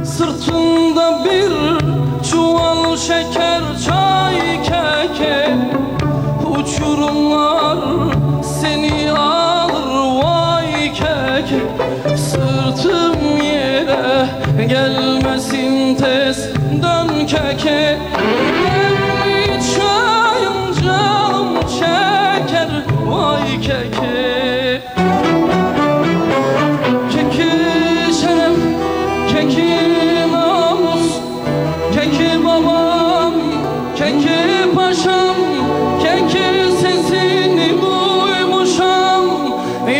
Sırtında bir çuval şeker, çay, keke. Uçurumlar seni alır vay keke. Sırtım yere gelmesin tez, dön keke. Demli çayım canım çeker vay keke. Keki şeref, keki namus, keki babam, keki paşam, keki sesini duymuşam.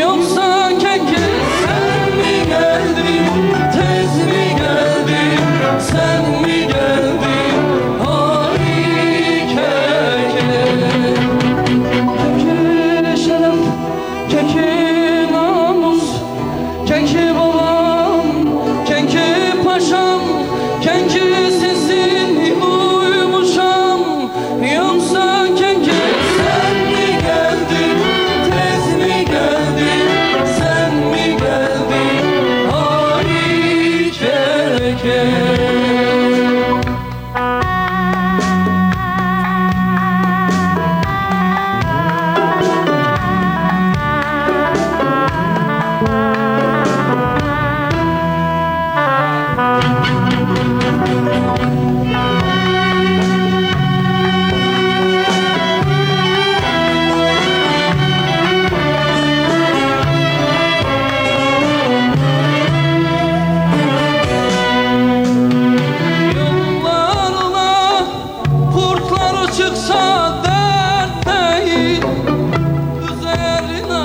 Yoksa keki sen mi geldin, tez mi geldin, sen mi geldin, ay keke. Keki şeref, keki namus, keki babam, keki paşam, keki sesini duymuşam. Yoksa keki sen mi geldin, tez mi geldin, sen mi geldin, ay keke. Yollarına kurtlar çıksa dert değil, üzerine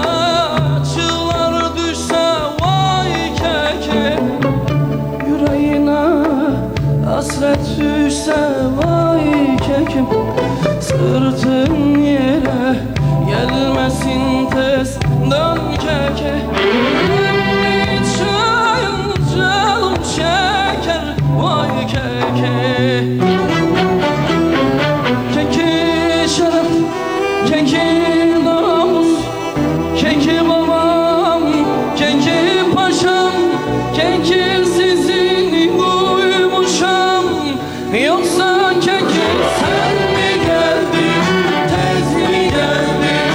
çığlar düşse vay keke. Yüreğine hasret düşse vay kekim. Sırtın yere gelmesin tez, dön keke. Demli çayın canım çeker vay keke. Keki şeref, keki namus, keki babam, keki paşam, keki sesini duymuşam. Yoksa keki sen mi geldin, tez mi geldin,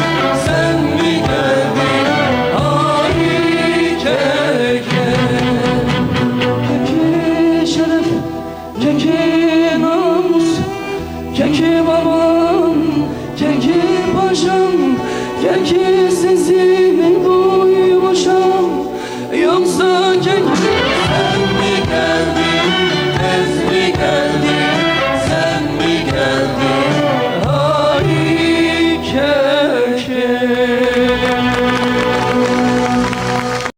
sen mi geldin, ay keke. Keki şeref, keki namus, keki babam, keki paşam, keki sesi